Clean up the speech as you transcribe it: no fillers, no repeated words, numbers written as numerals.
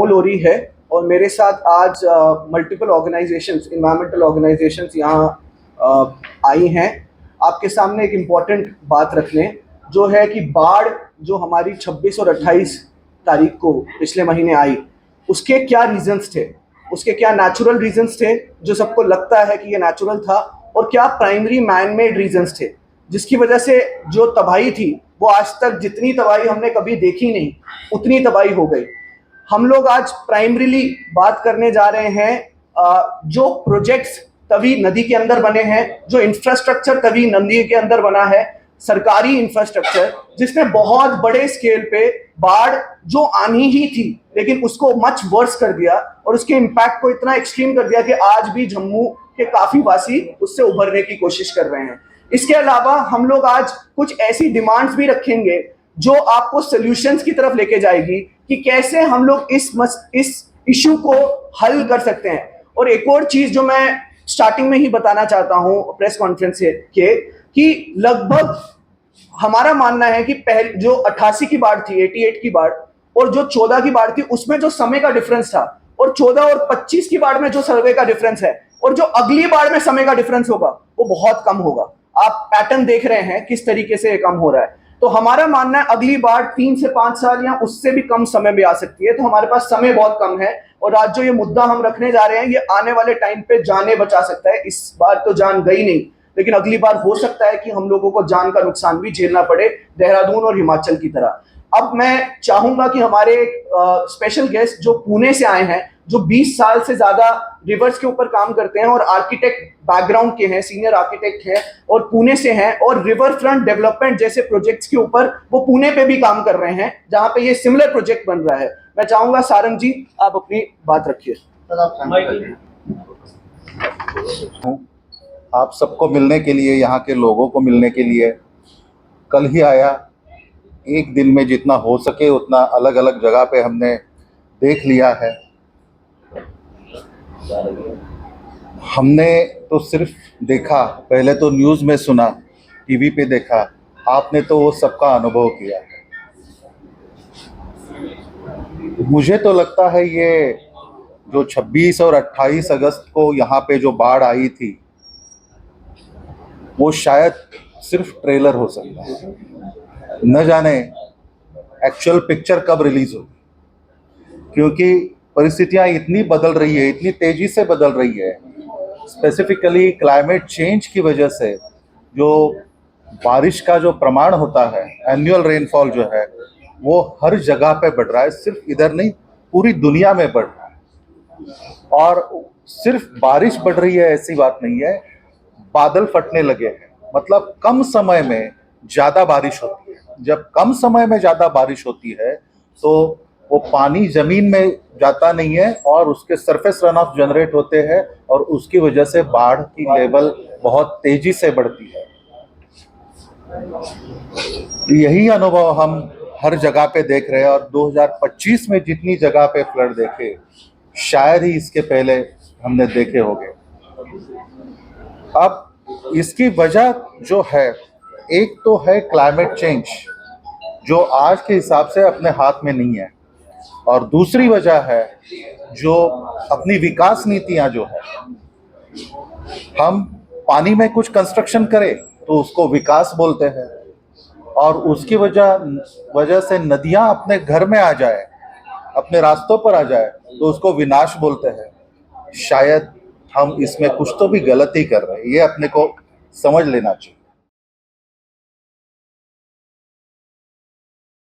लोरी है और मेरे साथ आज मल्टीपल ऑर्गेनाइजेशंस, इन्वायरमेंटल ऑर्गेनाइजेशंस यहाँ आई हैं आपके सामने एक इम्पॉर्टेंट बात रखने, जो है कि बाढ़ जो हमारी 26 और 28 तारीख को पिछले महीने आई, उसके क्या रीजंस थे, उसके क्या नेचुरल रीजंस थे जो सबको लगता है कि ये नेचुरल था, और क्या प्राइमरी मैन मेड रीजंस थे जिसकी वजह से जो तबाही थी वो आज तक जितनी तबाही हमने कभी देखी नहीं उतनी तबाही हो गई। हम लोग आज प्राइमरीली बात करने जा रहे हैं जो प्रोजेक्ट्स तवी नदी के अंदर बने हैं, जो इंफ्रास्ट्रक्चर तवी नदी के अंदर बना है, सरकारी इंफ्रास्ट्रक्चर जिसने बहुत बड़े स्केल पे बाढ़ जो आनी ही थी लेकिन उसको मच वर्स कर दिया और उसके इम्पैक्ट को इतना एक्सट्रीम कर दिया कि आज भी जम्मू के काफी वासी उससे उभरने की कोशिश कर रहे हैं। इसके अलावा हम लोग आज कुछ ऐसी डिमांड्स भी रखेंगे जो आपको सॉल्यूशंस की तरफ लेके जाएगी कि कैसे हम लोग इस इशू को हल कर सकते हैं। और एक और चीज जो मैं स्टार्टिंग में ही बताना चाहता हूं प्रेस कॉन्फ्रेंस के कि लगभग हमारा मानना है कि पहले जो 88 की बाढ़ थी, 88 की बाढ़ और जो 14 की बाढ़ थी, उसमें जो समय का डिफरेंस था और 14 और 25 की बाढ़ में जो समय का डिफरेंस है और जो अगली बाढ़ में समय का डिफरेंस होगा वो बहुत कम होगा। आप पैटर्न देख रहे हैं किस तरीके से ये कम हो रहा है। तो हमारा मानना है अगली बार 3 से 5 साल या उससे भी कम समय में आ सकती है, तो हमारे पास समय बहुत कम है। और आज जो ये मुद्दा हम रखने जा रहे हैं ये आने वाले टाइम पे जाने बचा सकता है। इस बार तो जान गई नहीं, लेकिन अगली बार हो सकता है कि हम लोगों को जान का नुकसान भी झेलना पड़े, देहरादून और हिमाचल की तरह। अब मैं चाहूंगा कि हमारे स्पेशल गेस्ट जो पुणे से आए हैं, जो 20 साल से ज्यादा रिवर्स के ऊपर काम करते हैं और आर्किटेक्ट बैकग्राउंड के हैं, सीनियर आर्किटेक्ट हैं और पुणे से हैं, और रिवर फ्रंट डेवलपमेंट जैसे प्रोजेक्ट्स के ऊपर वो पुणे पे भी काम कर रहे हैं जहां पे ये सिमिलर प्रोजेक्ट बन रहा है। मैं चाहूंगा सारंग जी आप अपनी बात रखिए। आप सबको मिलने के लिए, यहाँ के लोगों को मिलने के लिए कल ही आया। एक दिन में जितना हो सके उतना अलग अलग जगह पे हमने देख लिया है। हमने तो सिर्फ देखा, पहले तो न्यूज़ में सुना, टीवी पे देखा, आपने तो वो सबका अनुभव किया। मुझे तो लगता है ये जो 26 और 28 अगस्त को यहाँ पे जो बाढ़ आई थी वो शायद सिर्फ ट्रेलर हो सकता है, न जाने एक्चुअल पिक्चर कब रिलीज होगी, क्योंकि परिस्थितियाँ इतनी बदल रही है, इतनी तेजी से बदल रही है। स्पेसिफिकली क्लाइमेट चेंज की वजह से जो बारिश का जो प्रमाण होता है, एनुअल रेनफॉल जो है, वो हर जगह पे बढ़ रहा है, सिर्फ इधर नहीं पूरी दुनिया में बढ़ रहा है। और सिर्फ बारिश बढ़ रही है ऐसी बात नहीं है, बादल फटने लगे हैं। मतलब कम समय में ज़्यादा बारिश होती है। जब कम समय में ज़्यादा बारिश होती है तो वो पानी ज़मीन में जाता नहीं है और उसके सरफेस रन ऑफ जनरेट होते हैं और उसकी वजह से बाढ़ की लेवल बहुत तेज़ी से बढ़ती है। यही अनुभव हम हर जगह पे देख रहे हैं और 2025 में जितनी जगह पे फ्लड देखे शायद ही इसके पहले हमने देखे होंगे। अब इसकी वजह जो है, एक तो है क्लाइमेट चेंज जो आज के हिसाब से अपने हाथ में नहीं है, और दूसरी वजह है जो अपनी विकास नीतियां जो है, हम पानी में कुछ कंस्ट्रक्शन करें तो उसको विकास बोलते हैं, और उसकी वजह से नदियां अपने घर में आ जाए, अपने रास्तों पर आ जाए तो उसको विनाश बोलते हैं। शायद हम इसमें कुछ तो भी गलती कर रहे हैं, ये अपने को समझ लेना चाहिए।